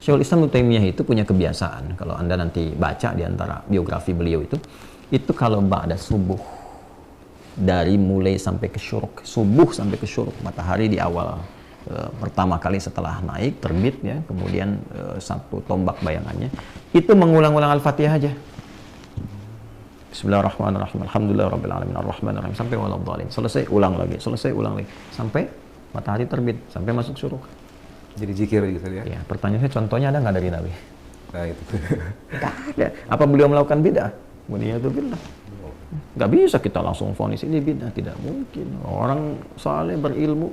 Syekhul Islam Ibnu Taimiyah itu punya kebiasaan, kalau Anda nanti baca di antara biografi beliau itu kalau ba'da subuh, dari mulai sampai ke syuruk, subuh sampai ke syuruk, matahari di awal pertama kali setelah naik terbit ya, kemudian satu tombak bayangannya, itu mengulang-ulang Al-Fatihah aja. Bismillahirrahmanirrahim. Alhamdulillahirabbil alamin arrahmanirrahim sampai waladhdallin. Selesai ulang lagi, selesai ulang lagi sampai matahari terbit, sampai masuk syuruk. Jadi zikir gitu ya. Ya, pertanyaannya contohnya ada nggak dari Nabi? Nah, itu. Nggak ada. Apa beliau melakukan bid'ah? Waliyadzubillah. Nggak bisa kita langsung vonis ini bid'ah, tidak mungkin. Orang saleh berilmu,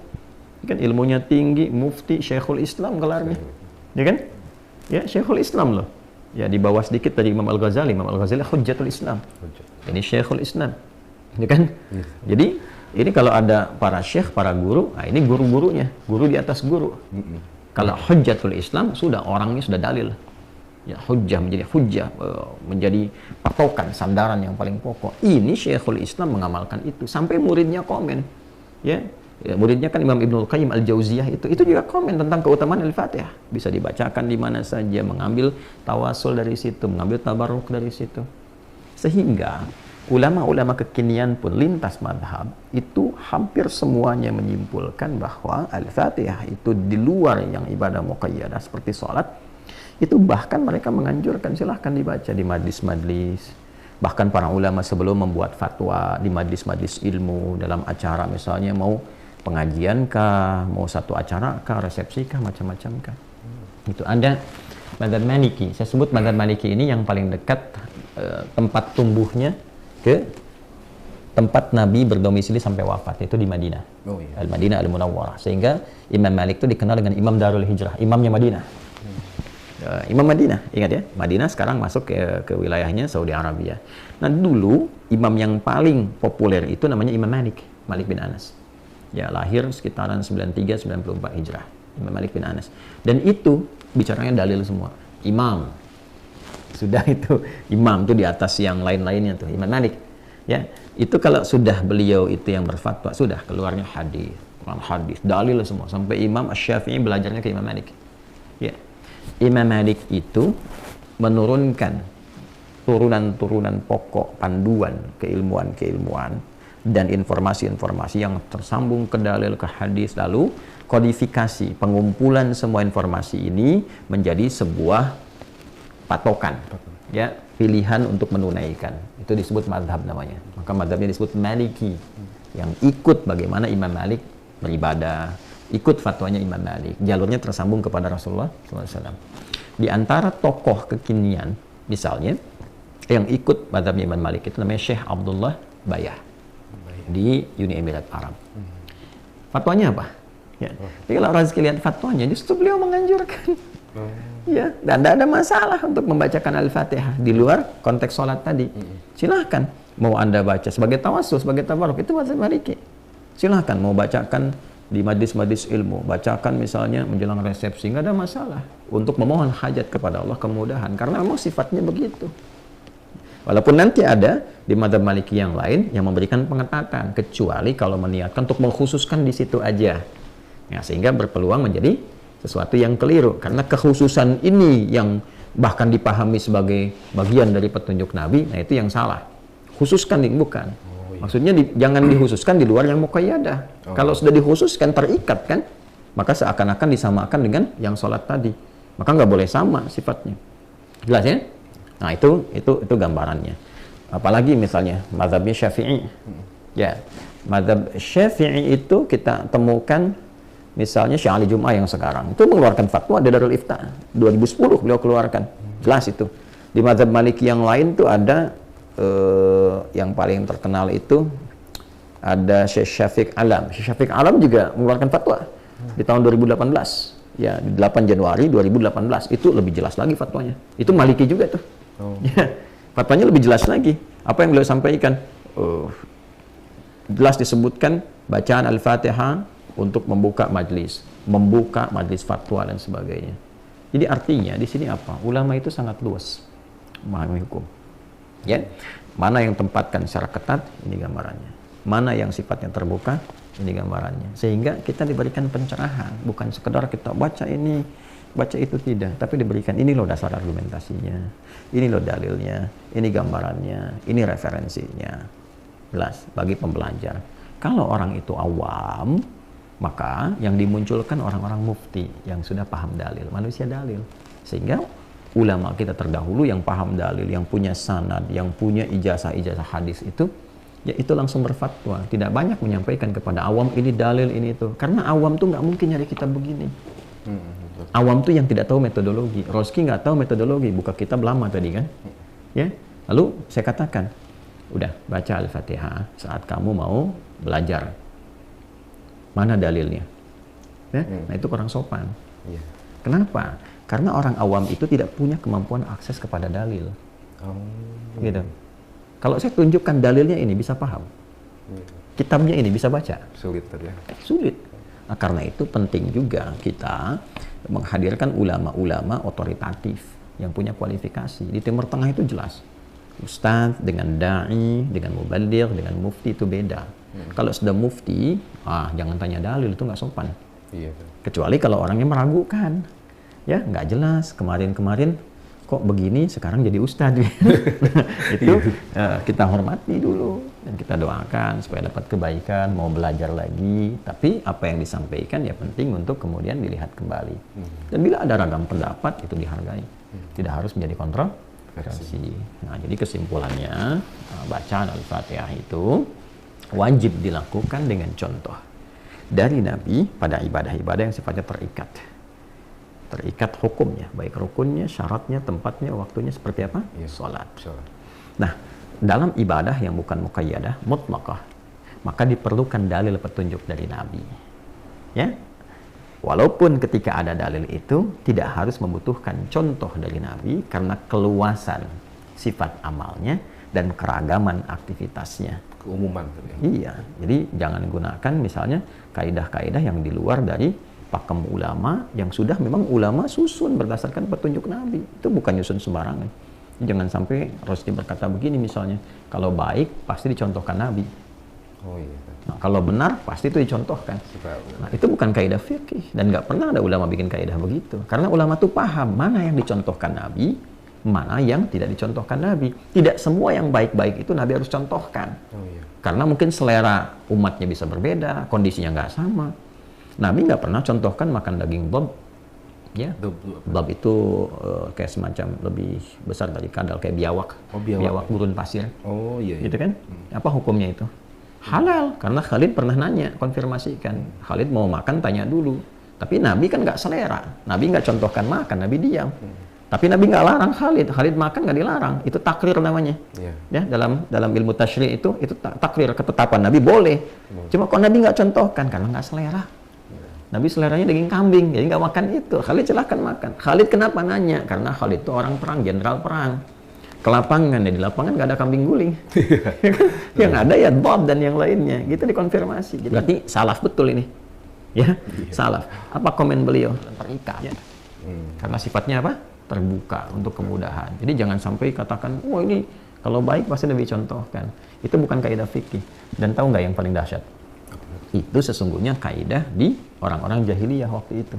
kan ilmunya tinggi, mufti, Syekhul Islam gelarnya. Ya kan? Ya, Syekhul Islam loh. Ya, di bawah sedikit dari Imam Al-Ghazali. Imam Al-Ghazali Hujjatul Islam. Ini Syekhul Islam. Ya kan? Jadi, ini kalau ada para syekh, para guru, nah ini guru-gurunya. Guru di atas guru. Kalau Hujjatul Islam, sudah orangnya sudah dalil. Ya, hujjah menjadi hujjah, menjadi patokan, sandaran yang paling pokok. Ini Syekhul Islam mengamalkan itu. Sampai muridnya komen. Ya, muridnya kan Imam Ibnul Qayyim Al-Jauziyah itu juga komen tentang keutamaan Al-Fatihah. Bisa dibacakan di mana saja, mengambil tawasul dari situ, mengambil tabarruk dari situ. Sehingga ulama-ulama kekinian pun lintas madhab itu hampir semuanya menyimpulkan bahwa Al-Fatihah itu di luar yang ibadah muqayyadah seperti sholat, itu bahkan mereka menganjurkan silahkan dibaca di majlis-majlis. Bahkan para ulama sebelum membuat fatwa di majlis-majlis ilmu, dalam acara misalnya mau pengajian kah, mau satu acara kah, resepsi kah, macam-macam kah. Itu ada Madzhab Maliki. Saya sebut Madzhab Maliki ini yang paling dekat tempat tumbuhnya ke tempat Nabi berdomisili sampai wafat, itu di Madinah. Al-Madinah Al-Munawwarah. Sehingga Imam Malik itu dikenal dengan Imam Darul Hijrah, imamnya Madinah. Imam Madinah, ingat ya, Madinah sekarang masuk ke wilayahnya Saudi Arabia. Nah, dulu imam yang paling populer itu namanya Imam Malik, Malik bin Anas. Ya, lahir sekitaran 93-94 Hijrah, Imam Malik bin Anas. Dan itu bicaranya dalil semua. Imam. Sudah itu, imam itu di atas yang lain-lainnya tuh, Imam Malik. Ya, itu kalau sudah beliau itu yang berfatwa, sudah keluarnya hadis, dalil semua. Sampai Imam Asy-Syafi'i belajarnya ke Imam Malik. Ya. Imam Malik itu menurunkan turunan-turunan pokok panduan keilmuan-keilmuan dan informasi-informasi yang tersambung ke dalil, ke hadis, lalu kodifikasi, pengumpulan semua informasi ini menjadi sebuah patokan, ya, pilihan untuk menunaikan. Itu disebut madhab namanya. Maka madhabnya disebut Maliki, yang ikut bagaimana Imam Malik beribadah, ikut fatwanya Imam Malik, jalurnya tersambung kepada Rasulullah SAW. Di antara tokoh kekinian, misalnya, yang ikut madhabnya Imam Malik itu namanya Syekh Abdullah Bayah di Uni Emirat Arab. Fatwanya apa? Ya. Jadi kalau Razki lihat fatwanya, justru beliau menganjurkan. Ya, dan tidak ada masalah untuk membacakan Al-Fatihah di luar konteks sholat tadi. Silahkan, mau Anda baca sebagai tawassul, sebagai tabarruk, itu mazhab Maliki. Silahkan, mau bacakan di majlis-majlis ilmu, bacakan misalnya menjelang resepsi, nggak ada masalah untuk memohon hajat kepada Allah, kemudahan, karena memang sifatnya begitu. Walaupun nanti ada di mazhab Maliki yang lain yang memberikan pengetatan, kecuali kalau meniatkan untuk mengkhususkan di situ aja, ya, sehingga berpeluang menjadi sesuatu yang keliru, karena kekhususan ini yang bahkan dipahami sebagai bagian dari petunjuk Nabi, nah itu yang salah. Khususkan, bukan. Maksudnya jangan dikhususkan di luar yang muqayyadah. Kalau sudah dikhususkan, terikat kan, maka seakan-akan disamakan dengan yang sholat tadi. Maka nggak boleh sama sifatnya. Jelas ya? Nah, itu gambarannya. Apalagi misalnya mazhabnya Syafi'i. Ya, mazhab Syafi'i itu kita temukan misalnya Syekh Ali Jum'ah yang sekarang itu mengeluarkan fatwa di Darul Ifta 2010 beliau keluarkan. Jelas itu. Di mazhab Maliki yang lain tuh ada yang paling terkenal itu ada Syekh Syafiq Alam. Syekh Syafiq Alam juga mengeluarkan fatwa di tahun 2018. Ya, di 8 Januari 2018 itu lebih jelas lagi fatwanya. Itu Maliki juga tuh. Ya, fatwanya lebih jelas lagi. Apa yang beliau sampaikan? Jelas disebutkan bacaan Al-Fatihah untuk membuka majlis fatwa dan sebagainya. Jadi artinya di sini apa? Ulama itu sangat luas memahami hukum. Ya, mana yang tempatkan secara ketat, ini gambarannya. Mana yang sifatnya terbuka, ini gambarannya. Sehingga kita diberikan pencerahan, bukan sekedar kita baca ini baca itu tidak, tapi diberikan ini loh dasar argumentasinya, ini loh dalilnya, ini gambarannya, ini referensinya. Jelas bagi pembelajar. Kalau orang itu awam, maka yang dimunculkan orang-orang mufti yang sudah paham dalil, manusia dalil. Sehingga ulama kita terdahulu yang paham dalil, yang punya sanad, yang punya ijazah-ijazah hadis itu, ya itu langsung berfatwa. Tidak banyak menyampaikan kepada awam ini dalil, ini itu. Karena awam tuh nggak mungkin nyari kitab begini. Awam tuh yang tidak tahu metodologi. Roski nggak tahu metodologi, buka kitab lama tadi kan. Ya. Lalu saya katakan, udah baca Al-Fatihah saat kamu mau belajar. Mana dalilnya? Ya? Nah itu kurang sopan. Iya. Kenapa? Karena orang awam itu tidak punya kemampuan akses kepada dalil. Gitu. Kalau saya tunjukkan dalilnya ini bisa paham. Kitabnya ini bisa baca. Sulit tadi ya. Sulit. Nah, karena itu penting juga kita menghadirkan ulama-ulama otoritatif yang punya kualifikasi. Di Timur Tengah itu jelas. Ustadz dengan da'i, dengan mubaligh, dengan mufti itu beda. Kalau sudah mufti, jangan tanya dalil, itu nggak sopan. Iya. Kecuali kalau orangnya meragukan. Ya, nggak jelas. Kemarin-kemarin kok begini, sekarang jadi ustadz. Itu kita hormati dulu. Dan kita doakan supaya dapat kebaikan, mau belajar lagi. Tapi apa yang disampaikan ya penting untuk kemudian dilihat kembali. Dan bila ada ragam pendapat, itu dihargai. Tidak harus menjadi kontroversi. Nah, jadi kesimpulannya, bacaan Al-Fatihah itu wajib dilakukan dengan contoh dari Nabi pada ibadah-ibadah yang sifatnya terikat hukumnya, baik rukunnya, syaratnya, tempatnya, waktunya seperti apa? Iya. Salat. Salat. Nah, dalam ibadah yang bukan muqayyadah, mutlaqah, maka diperlukan dalil petunjuk dari Nabi. Ya, walaupun ketika ada dalil itu tidak harus membutuhkan contoh dari Nabi karena keluasan sifat amalnya dan keragaman aktivitasnya. Keumuman tadi. Iya, jadi jangan gunakan misalnya kaidah-kaidah yang di luar dari pakem ulama yang sudah memang ulama susun berdasarkan petunjuk Nabi. Itu bukan nyusun sembarangan. Jangan sampai Rusdi berkata begini misalnya, kalau baik pasti dicontohkan Nabi. Oh iya. Nah, kalau benar pasti itu dicontohkan. Nah, itu bukan kaidah fikih dan nggak pernah ada ulama bikin kaidah begitu. Karena ulama tuh paham mana yang dicontohkan Nabi, mana yang tidak dicontohkan Nabi. Tidak semua yang baik-baik itu Nabi harus contohkan. Oh iya. Karena mungkin selera umatnya bisa berbeda, kondisinya nggak sama. Nabi nggak pernah contohkan makan daging dhab. Ya, dhab itu kayak semacam lebih besar dari kadal, kayak biawak. Oh, biawak. Gurun pasir. Oh iya. Gitu kan? Apa hukumnya itu? Halal, karena Khalid pernah nanya, konfirmasikan. Khalid mau makan, tanya dulu. Tapi Nabi kan nggak selera. Nabi nggak contohkan makan, Nabi diam. Tapi Nabi nggak larang Khalid. Khalid makan nggak dilarang. Itu takrir namanya. Iya. Ya, dalam ilmu tasyri' itu takrir, ketetapan Nabi boleh. Cuma kok Nabi nggak contohkan karena nggak selera. Nabi seleranya daging kambing, jadi nggak makan itu. Khalid silahkan makan. Khalid kenapa nanya? Karena Khalid itu orang perang, jenderal perang. Ke lapangan, ya di lapangan nggak ada kambing guling. Yang ada ya dhab dan yang lainnya. Gitu dikonfirmasi. Jadi, berarti salaf betul ini. Ya, salaf. Apa komen beliau? Terikat. Ya. Karena sifatnya apa? Terbuka untuk kemudahan. Jadi jangan sampai katakan, wah ini kalau baik pasti Nabi contohkan. Itu bukan kaidah fikih. Dan tahu nggak yang paling dahsyat? Itu sesungguhnya kaidah di orang-orang jahiliyah waktu itu.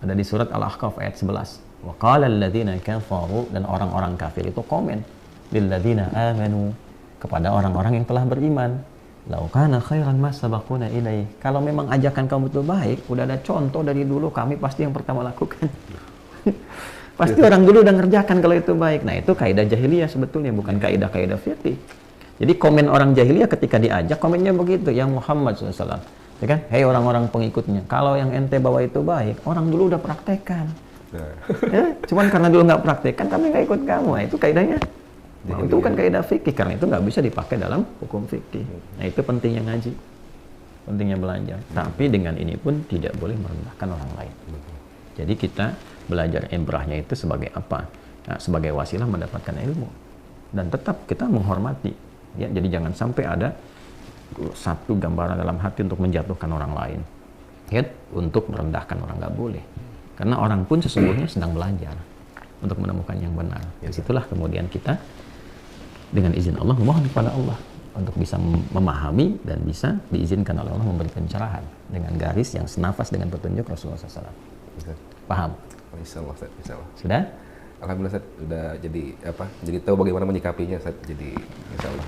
Ada di surat Al-Ahqaf ayat 11. Wa qala alladziina kafaru, dan orang-orang kafir itu komen lil ladziina amanu, kepada orang-orang yang telah beriman. Lau kana khairan ma sabaquna ilaih. Kalau memang ajakan kamu itu baik, udah ada contoh dari dulu, kami pasti yang pertama lakukan. Pasti orang dulu udah ngerjakan kalau itu baik. Nah, itu kaidah jahiliyah sebetulnya, bukan kaidah-kaidah fikih. Jadi komen orang jahiliyah ketika diajak, komennya begitu, ya Muhammad SAW. Ya kan? Hei orang-orang pengikutnya, kalau yang ente bawa itu baik, orang dulu udah praktekkan. Ya, cuman karena dulu nggak praktekkan, kami nggak ikut kamu. Nah, itu kaidahnya. Nah, itu bukan kaidah fikih, karena itu nggak bisa dipakai dalam hukum fikih. Nah, itu pentingnya ngaji, pentingnya belajar. Tapi dengan ini pun tidak boleh merendahkan orang lain. Jadi kita belajar ibrahnya itu sebagai apa? Nah, sebagai wasilah mendapatkan ilmu. Dan tetap kita menghormati. Ya, jadi jangan sampai ada satu gambaran dalam hati untuk menjatuhkan orang lain. Ya, untuk merendahkan orang nggak boleh. Karena orang pun sesungguhnya sedang belajar untuk menemukan yang benar. Disitulah kemudian kita dengan izin Allah memohon kepada Allah untuk bisa memahami dan bisa diizinkan oleh Allah memberi pencerahan dengan garis yang senafas dengan petunjuk Rasulullah SAW. Paham? Insya Allah, Ustaz. Insya Allah. Sudah? Alhamdulillah, Ustaz. Udah jadi apa? Jadi tahu bagaimana menyikapinya, Ustaz. Jadi insya Allah.